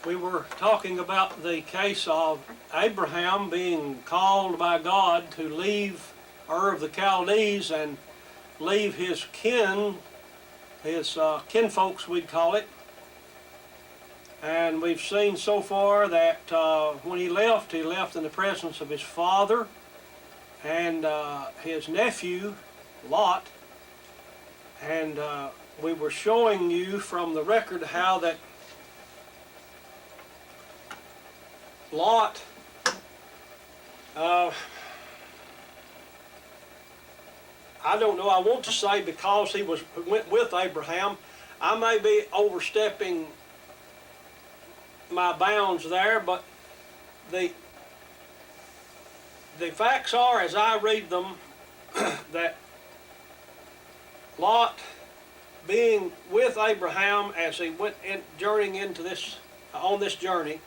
We were talking about the case of Abraham being called by God to leave Ur of the Chaldees and leave his kinfolks, we'd call it. And we've seen so far that when he left in the presence of his father and his nephew, Lot. And we were showing you from the record how that Lot I don't know, I want to say because he went with Abraham. I may be overstepping my bounds there, but the facts are, as I read them, that Lot, being with Abraham as he went journeying into this on this journey,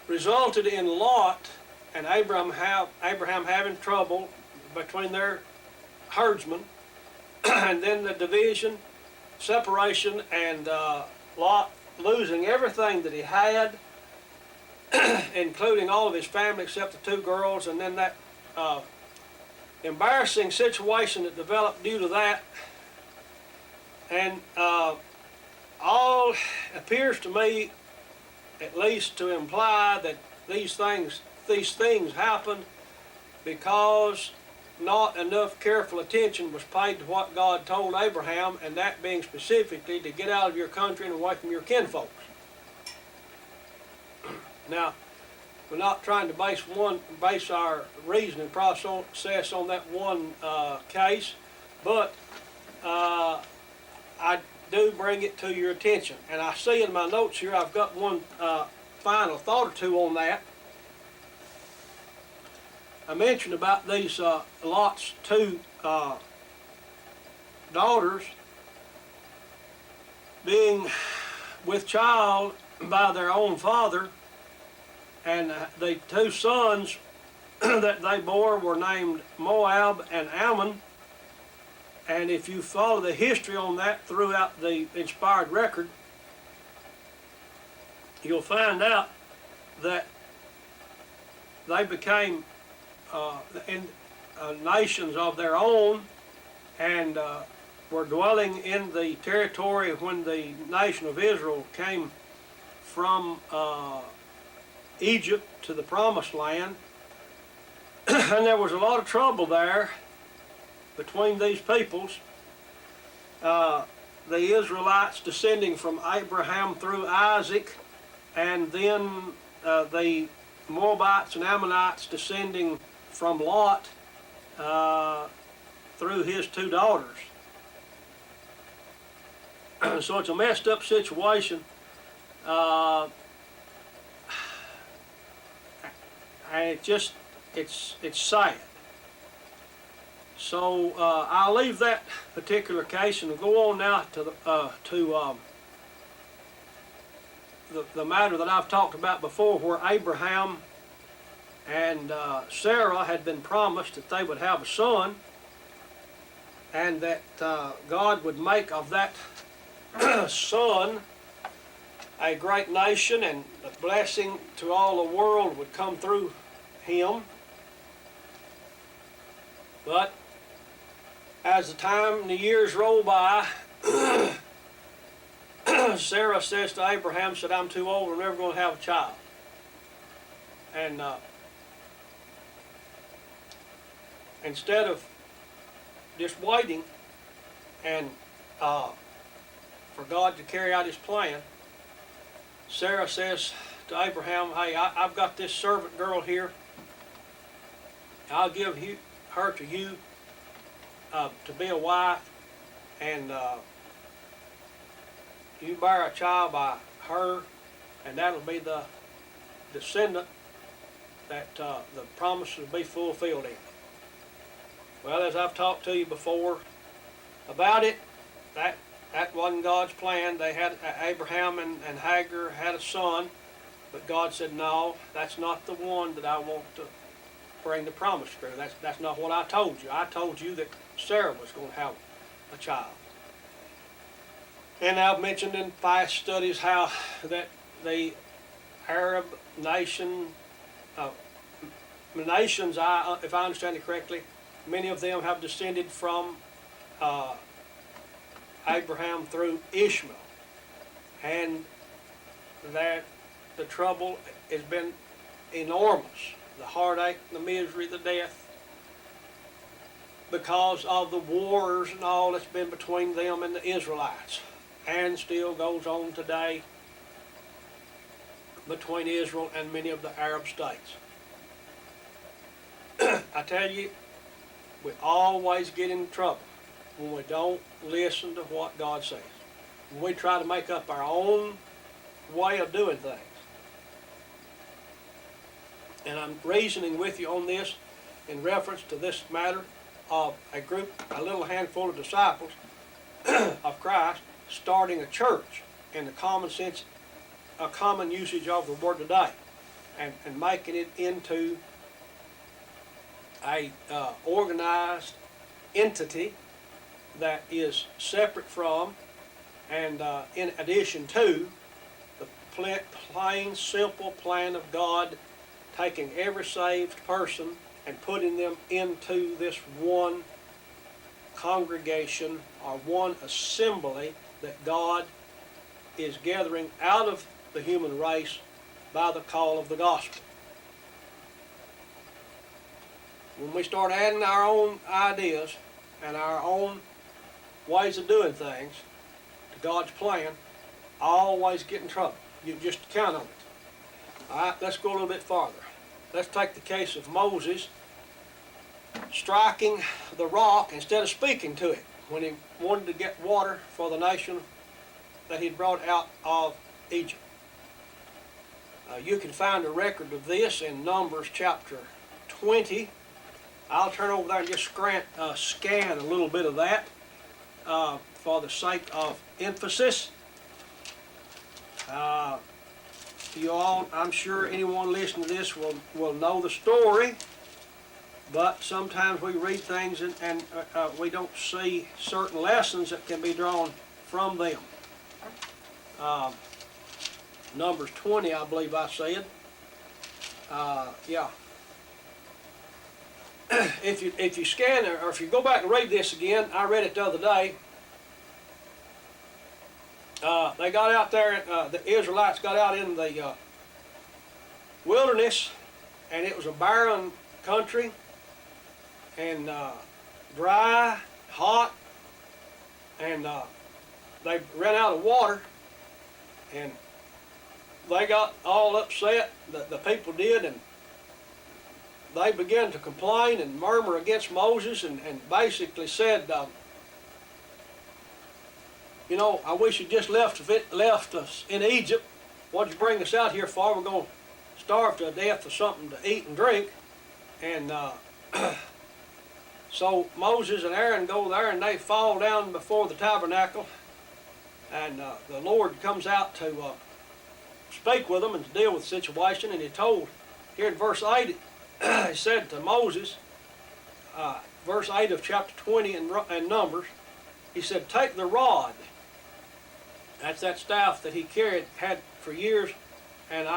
resulted in Lot and Abraham having trouble between their herdsmen, and then the division, separation, and Lot losing everything that he had, including all of his family except the two girls, and then that embarrassing situation that developed due to that. And all appears to me, at least, to imply that these things happened because not enough careful attention was paid to what God told Abraham, and that being specifically to get out of your country and away from your kinfolks. Now, we're not trying to base our reasoning process on that one case, but I do bring it to your attention. And I see in my notes here I've got one final thought or two on that. I mentioned about these Lot's two daughters being with child by their own father, and the two sons that they bore were named Moab and Ammon. And if you follow the history on that throughout the inspired record, you'll find out that they became nations of their own, and were dwelling in the territory when the nation of Israel came from Egypt to the Promised Land. And there was a lot of trouble there between these peoples. The Israelites descending from Abraham through Isaac, and then the Moabites and Ammonites descending from Lot through his two daughters. So it's a messed up situation. And it's sad. So I'll leave that particular case and go on now to the matter that I've talked about before, where Abraham and Sarah had been promised that they would have a son, and that God would make of that son a great nation, and the blessing to all the world would come through him. But as the time and the years roll by, Sarah says to Abraham, said, "I'm too old, I'm never going to have a child." And instead of just waiting and for God to carry out his plan, Sarah says to Abraham, "Hey, I've got this servant girl here. I'll give her to you to be a wife, and you bear a child by her, and that'll be the descendant that the promise will be fulfilled in." Well, as I've talked to you before about it, that wasn't God's plan. They had Abraham and Hagar had a son, but God said, "No, that's not the one that I want to bring the promise through. That's not what I told you. I told you that Sarah was going to have a child." And I've mentioned in past studies how that the Arab nation, nations, if I understand it correctly, many of them have descended from Abraham through Ishmael, and that the trouble has been enormous, the heartache, the misery, the death, because of the wars and all that's been between them and the Israelites, and still goes on today between Israel and many of the Arab states. I tell you, we always get in trouble when we don't listen to what God says. When we try to make up our own way of doing things. And I'm reasoning with you on this in reference to this matter of a little handful of disciples of Christ starting a church in the common sense, a common usage of the word today, and making it into a organized entity that is separate from and in addition to the plain, simple plan of God, taking every saved person and putting them into this one congregation or one assembly that God is gathering out of the human race by the call of the gospel. When we start adding our own ideas and our own ways of doing things to God's plan, always get in trouble. You just count on it. All right, let's go a little bit farther. Let's take the case of Moses striking the rock instead of speaking to it when he wanted to get water for the nation that he'd brought out of Egypt. You can find a record of this in Numbers chapter 20. I'll turn over there and just scan a little bit of that for the sake of emphasis. You all, I'm sure anyone listening to this will know the story, but sometimes we read things and we don't see certain lessons that can be drawn from them. Numbers 20, I believe I said. Yeah. If you scan or if you go back and read this again, I read it the other day. They got out there, the Israelites got out in the wilderness, and it was a barren country, and dry, hot, and they ran out of water, and they got all upset, the people did, and they began to complain and murmur against Moses and basically said, you know, I wish you just left us in Egypt. What'd you bring us out here for? We're going to starve to death for something to eat and drink. And so Moses and Aaron go there and they fall down before the tabernacle. And the Lord comes out to speak with them and to deal with the situation. And he told, here in verse 8, he said to Moses, verse 8 of chapter 20 in Numbers, he said, take the rod. That's that staff that he had for years, and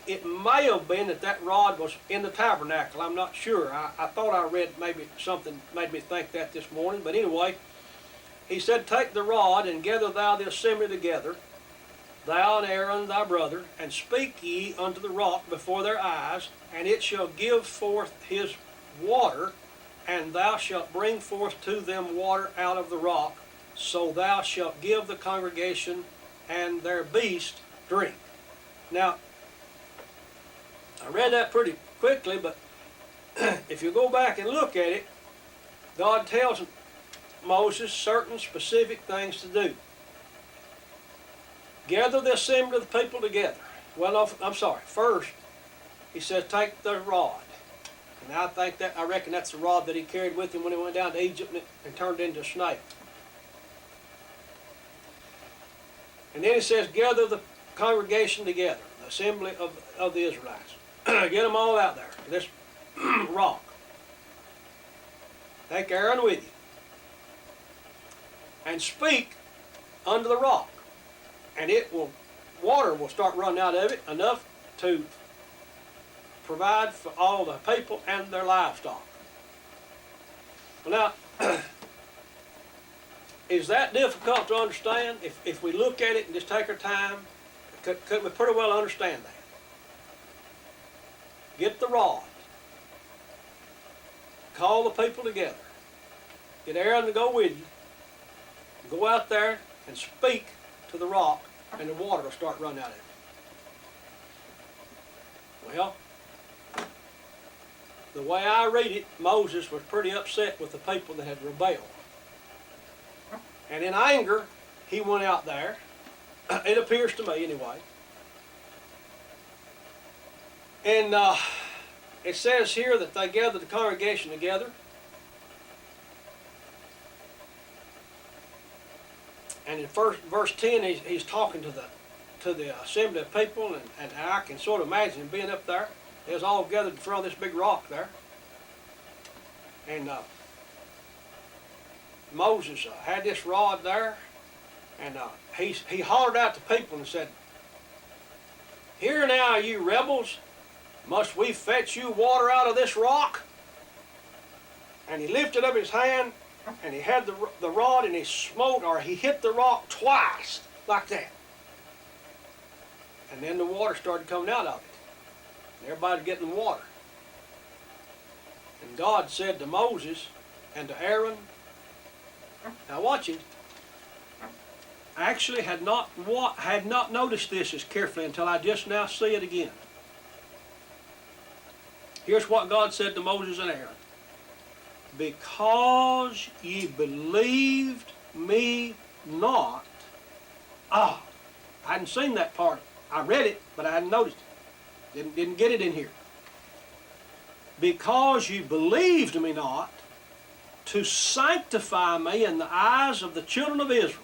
it may have been that rod was in the tabernacle. I'm not sure. I thought I read maybe something made me think that this morning, but anyway, he said, take the rod and gather thou the assembly together, thou and Aaron thy brother, and speak ye unto the rock before their eyes, and it shall give forth his water, and thou shalt bring forth to them water out of the rock, so thou shalt give the congregation and their beast drink. Now, I read that pretty quickly, but if you go back and look at it, God tells Moses certain specific things to do. Gather the assembly of the people together. Well, no, I'm sorry. First, he says, take the rod. And I reckon that's the rod that he carried with him when he went down to Egypt and turned into a snake. And then he says, gather the congregation together, the assembly of the Israelites. Get them all out there, this rock. Take Aaron with you. And speak under the rock, and water will start running out of it, enough to provide for all the people and their livestock. Well, now, is that difficult to understand? If we look at it and just take our time, could we pretty well understand that? Get the rod. Call the people together. Get Aaron to go with you. Go out there and speak to the rock, and the water will start running out of it. Well, the way I read it, Moses was pretty upset with the people that had rebelled. And in anger, he went out there. It appears to me anyway. And it says here that they gathered the congregation together. And in verse 10, he's talking to the assembly of people, and I can sort of imagine him being up there. They was all gathered in front of this big rock there. And Moses had this rod there, and he hollered out to people and said, "Hear now, you rebels, must we fetch you water out of this rock?" And he lifted up his hand, and he had the rod, and he smote, or he hit the rock twice, like that. And then the water started coming out of it. And everybody's getting water. And God said to Moses and to Aaron, now watch it. I actually had not noticed this as carefully until I just now see it again. Here's what God said to Moses and Aaron. Because ye believed me not. I hadn't seen that part. I read it, but I hadn't noticed it. Didn't get it in here. Because you believed me not, to sanctify me in the eyes of the children of Israel.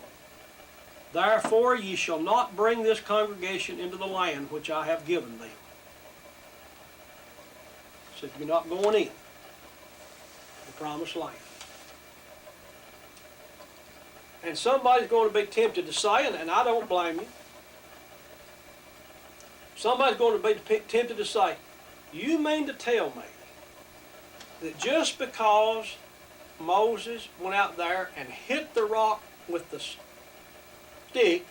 Therefore ye shall not bring this congregation into the land which I have given them. Said you're not going in the promised land. And somebody's going to be tempted to say, and I don't blame you, somebody's going to be tempted to say, you mean to tell me that just because Moses went out there and hit the rock with the stick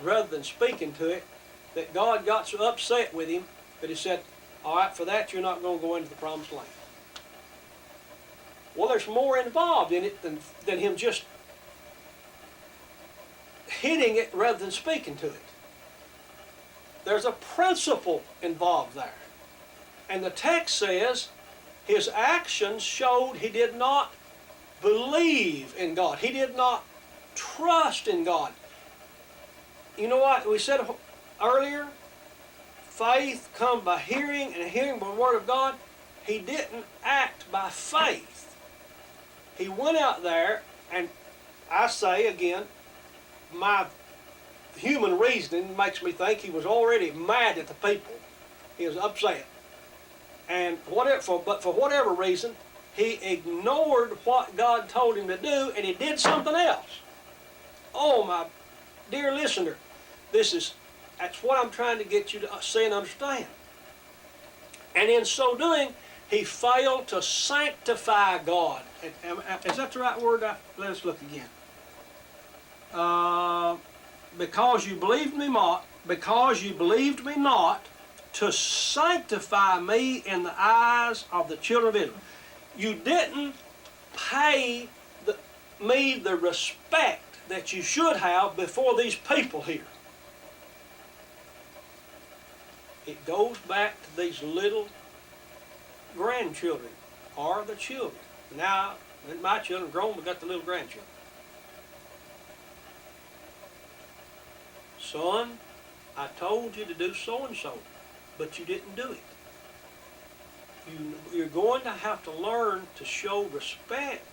rather than speaking to it, that God got so upset with him that he said, all right, for that you're not going to go into the promised land? Well, there's more involved in it than him just hitting it rather than speaking to it. There's a principle involved there. And the text says his actions showed he did not believe in God. He did not trust in God. You know what we said earlier? Faith comes by hearing, and hearing by the Word of God. He didn't act by faith. He went out there, and I say again, my human reasoning makes me think he was already mad at the people. He was upset. And but for whatever reason, he ignored what God told him to do, and he did something else. Oh, my dear listener, that's what I'm trying to get you to see and understand. And in so doing, he failed to sanctify God. Is that the right word? Let's look again. Because you believed me not, to sanctify me in the eyes of the children of Israel. You didn't pay me the respect that you should have before these people here. It goes back to these little grandchildren, or the children. Now, my children grown, we got the little grandchildren. Son, I told you to do so and so, but you didn't do it. You're going to have to learn to show respect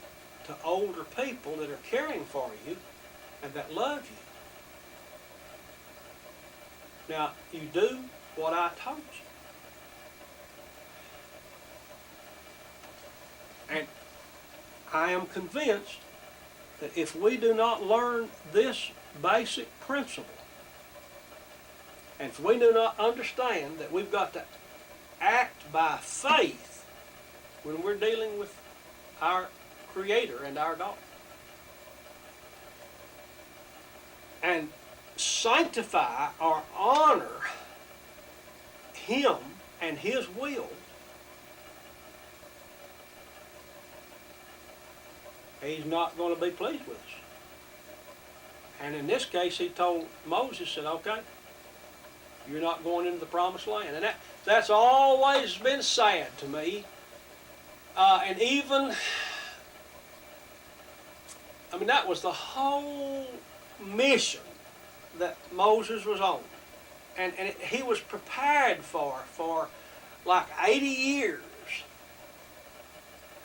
to older people that are caring for you and that love you. Now, you do what I told you. And I am convinced that if we do not learn this basic principle. And if we do not understand that we've got to act by faith when we're dealing with our Creator and our God, and sanctify or honor Him and His will, He's not going to be pleased with us. And in this case, He told Moses, said, okay, you're not going into the promised land. And that's always been sad to me. And even, I mean, that was the whole mission that Moses was on. And he was prepared for like 80 years.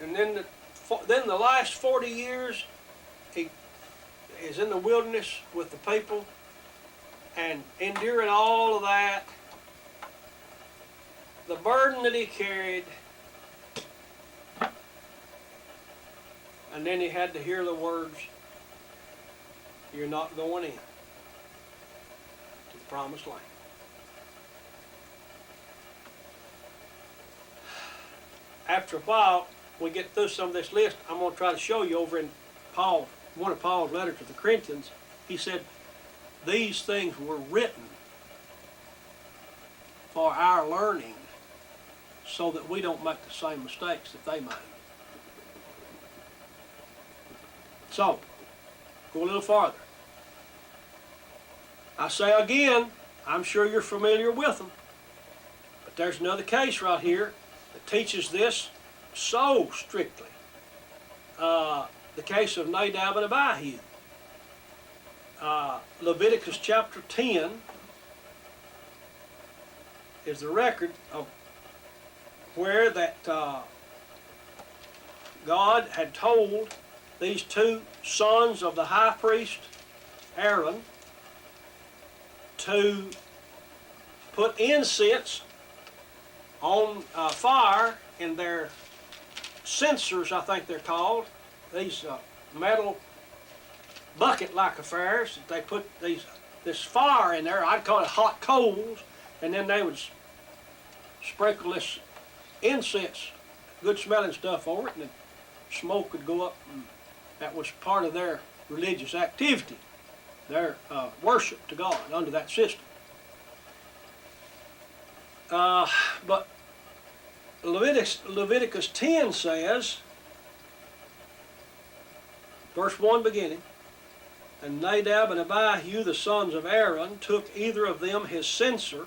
And then the last 40 years, he is in the wilderness with the people and enduring all of that. The burden that he carried, and then he had to hear the words, you're not going in to the promised land. After a while, we get through some of this list. I'm going to try to show you over in one of Paul's letters to the Corinthians. He said, these things were written for our learning so that we don't make the same mistakes that they made. So, go a little farther. I say again, I'm sure you're familiar with them, but there's another case right here that teaches this so strictly. The case of Nadab and Abihu. Leviticus chapter 10 is the record of where that God had told these two sons of the high priest Aaron to put incense on fire in their censers, I think they're called, these metal bucket-like affairs. That they put this fire in there. I'd call it hot coals, and then they would sprinkle this incense, good smelling stuff over it, and the smoke would go up. And that was part of their religious activity, their worship to God under that system. But Leviticus 10 says, verse 1 beginning, and Nadab and Abihu, the sons of Aaron, took either of them his censer,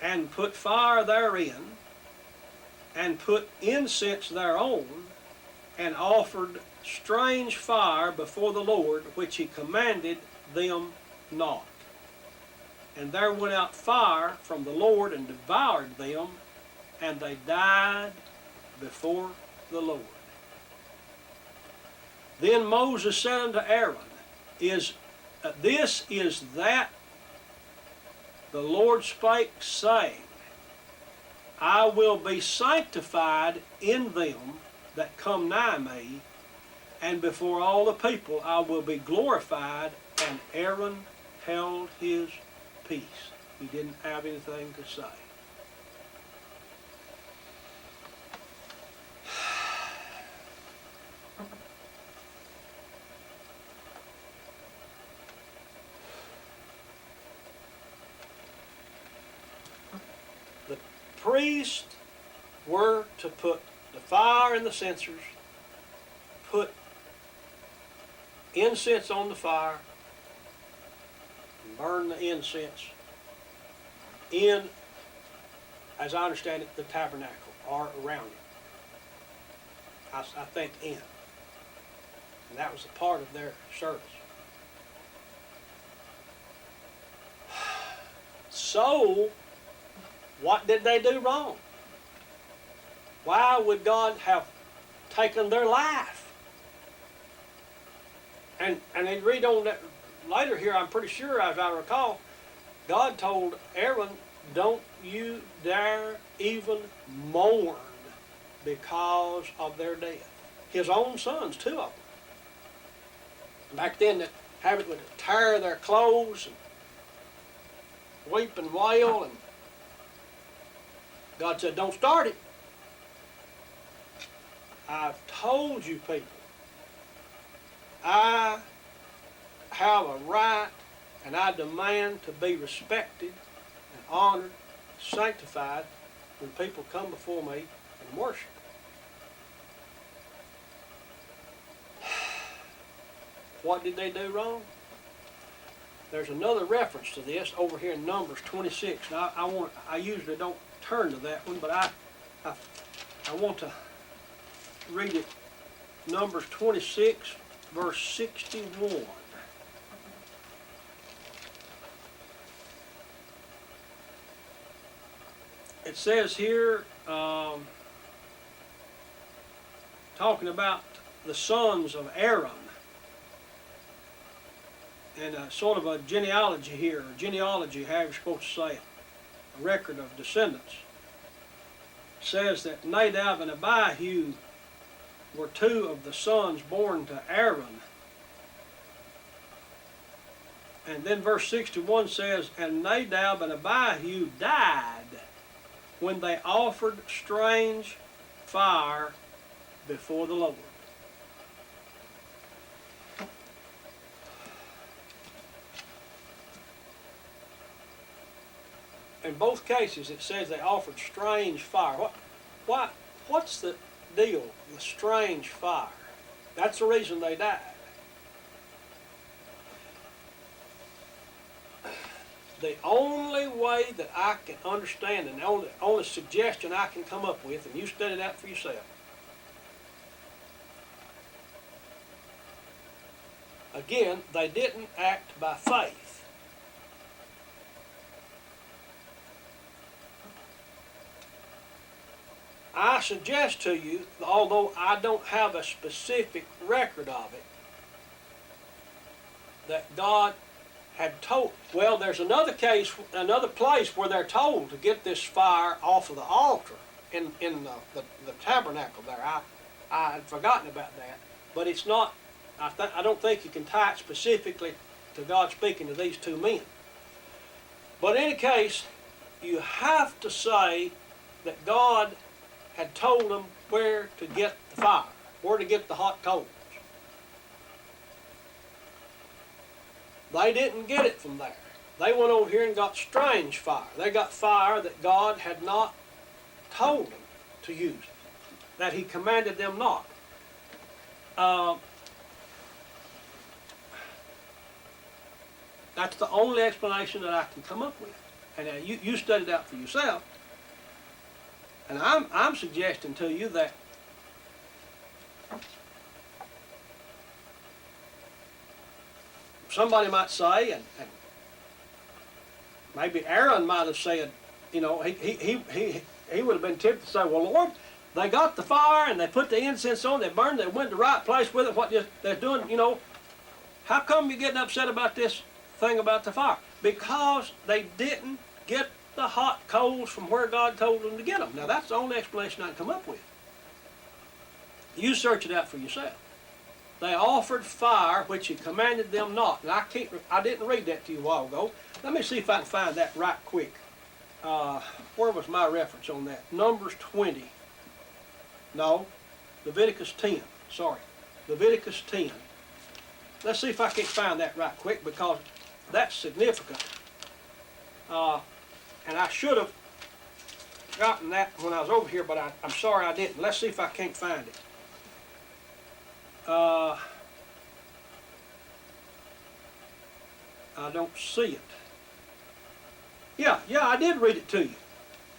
and put fire therein, and put incense thereon, and offered strange fire before the Lord, which he commanded them not. And there went out fire from the Lord and devoured them, and they died before the Lord. Then Moses said unto Aaron, this is that the Lord spake, saying, I will be sanctified in them that come nigh me, and before all the people I will be glorified. And Aaron held his peace. He didn't have anything to say. The priests were to put the fire in the censers, put incense on the fire, and burn the incense in, as I understand it, the tabernacle or around it. I think in. And that was a part of their service. So, what did they do wrong? Why would God have taken their life? And they read on that later here, I'm pretty sure, as I recall, God told Aaron, don't you dare even mourn because of their death. His own sons, two of them. Back then, having to tear their clothes and weep and wail, and God said, don't start it. I've told you people, I have a right and I demand to be respected and honored, sanctified when people come before me and worship. What did they do wrong? There's another reference to this over here in Numbers 26. Now, I usually don't turn to that one, but I want to read it. Numbers 26, verse 61. It says here, talking about the sons of Aaron, and sort of a genealogy here, or genealogy, however you're supposed to say it, a record of descendants. It says that Nadab and Abihu were two of the sons born to Aaron. And then verse 61 says, and Nadab and Abihu died when they offered strange fire before the Lord. In both cases, it says they offered strange fire. What's the deal with strange fire? That's the reason they died. The only way that I can understand, and the only suggestion I can come up with, and you study that for yourself. Again, they didn't act by faith. I suggest to you, although I don't have a specific record of it, that God had told. Well, there's another case, another place where they're told to get this fire off of the altar in the tabernacle there. I had forgotten about that, but it's not. I don't think you can tie it specifically to God speaking to these two men. But in any case, you have to say that God had told them where to get the fire, where to get the hot coals. They didn't get it from there. They went over here and got strange fire. They got fire that God had not told them to use, that He commanded them not. That's the only explanation that I can come up with. And you study that for yourself. And I'm suggesting to you that somebody might say, and maybe Aaron might have said, you know, he would have been tempted to say, well, Lord, they got the fire and they put the incense on, they burned, they went to the right place with it, what they're doing, you know, how come you're getting upset about this thing about the fire? Because they didn't get the hot coals from where God told them to get them. Now, that's the only explanation I can come up with. You search it out for yourself. They offered fire which He commanded them not. And I didn't read that to you a while ago. Let me see if I can find that right quick. Where was my reference on that? Numbers 20. No, Leviticus 10. Sorry, Leviticus 10. Let's see if I can't find that right quick, because that's significant. And I should have gotten that when I was over here, but I'm sorry I didn't. Let's see if I can't find it. I don't see it. Yeah, I did read it to you.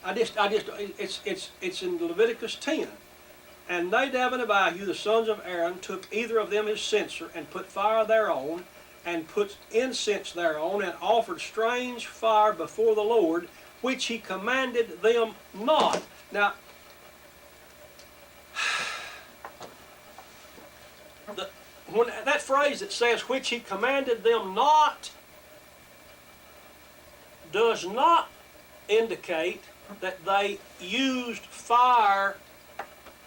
It's in Leviticus 10. And Nadab and Abihu, the sons of Aaron, took either of them his censer and put fire thereon, and put incense thereon, and offered strange fire before the Lord, which He commanded them not. Now, when that phrase that says, which He commanded them not, does not indicate that they used fire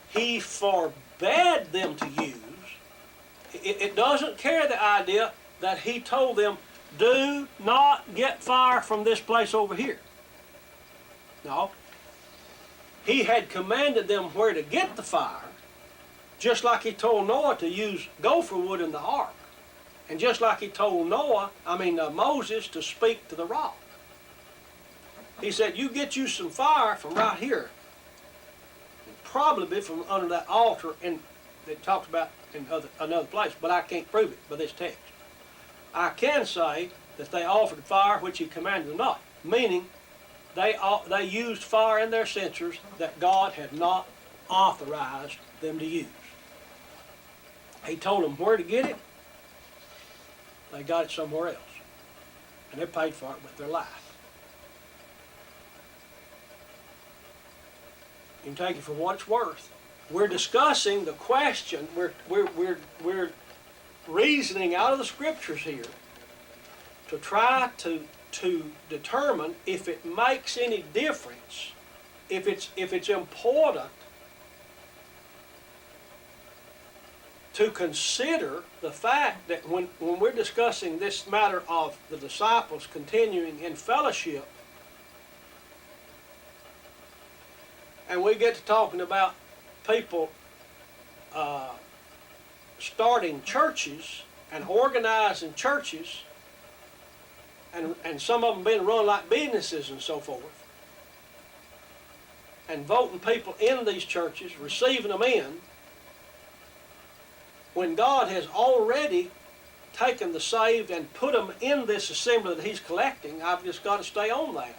He forbade them to use. It doesn't carry the idea that he told them, do not get fire from this place over here. No. He had commanded them where to get the fire, just like he told Noah to use gopher wood in the ark. And just like he told Moses to speak to the rock. He said, you get you some fire from right here. Probably from under that altar that talks about in another place, but I can't prove it by this text. I can say that they offered fire which he commanded them not, meaning they used fire in their censers that God had not authorized them to use. He told them where to get it. They got it somewhere else. And they paid for it with their life. You can take it for what it's worth. We're discussing the question, we're reasoning out of the scriptures here to try to determine if it makes any difference, if it's important to consider the fact that when we're discussing this matter of the disciples continuing in fellowship, and we get to talking about people starting churches and organizing churches, and some of them being run like businesses and so forth, and voting people in these churches, receiving them in, when God has already taken the saved and put them in this assembly that He's collecting, I've just got to stay on that.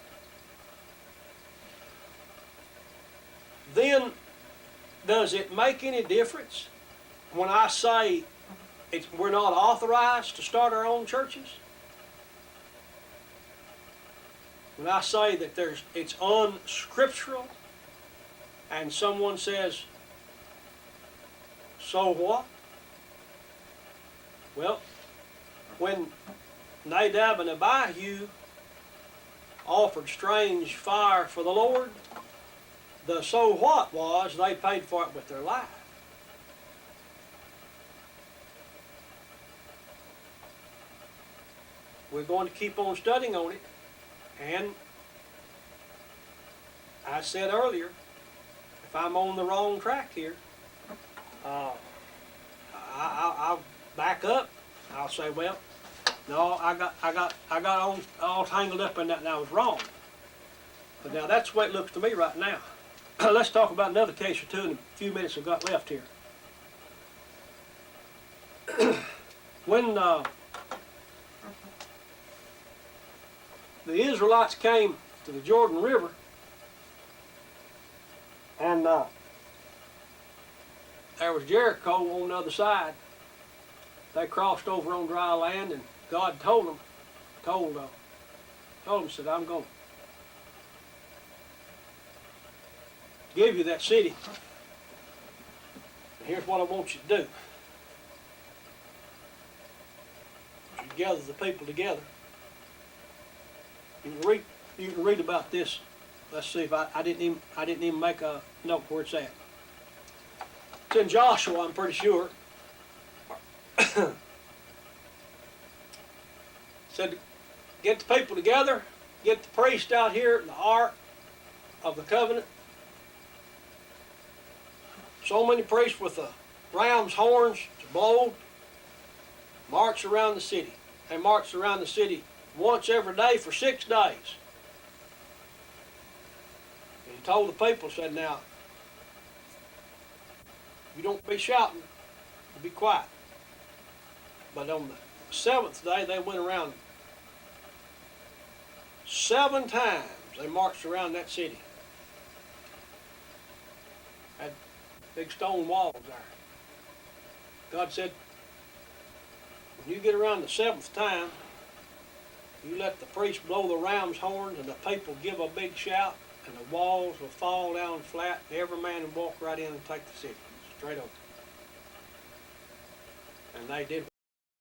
Then, does it make any difference when I say we're not authorized to start our own churches? When I say that it's unscriptural, and someone says, so what? Well, when Nadab and Abihu offered strange fire for the Lord, the so what was they paid for it with their life. We're going to keep on studying on it, and I said earlier, if I'm on the wrong track here, I'll back up. I'll say, well, no, I got all tangled up in that, and I was wrong. But now that's the way it looks to me right now. Let's talk about another case or two in the few minutes I've got left here. When the Israelites came to the Jordan River, and there was Jericho on the other side. They crossed over on dry land, and God told them, said, I'm going to give you that city. And here's what I want you to do. You gather the people together. You can read about this. Let's see if I didn't even make a note where it's at. It's in Joshua, I'm pretty sure. Said, get the people together, get the priest out here in the ark of the covenant. So many priests with the ram's horns to blow, march around the city. They marched around the city once every day for 6 days. And he told the people, said, now, you don't be shouting, be quiet. But on the 7th day, they went around 7 times. They marched around that city. Had big stone walls there. God said, when you get around the 7th time, you let the priest blow the ram's horns and the people give a big shout, and the walls will fall down flat, and every man will walk right in and take the city, straight over. And they did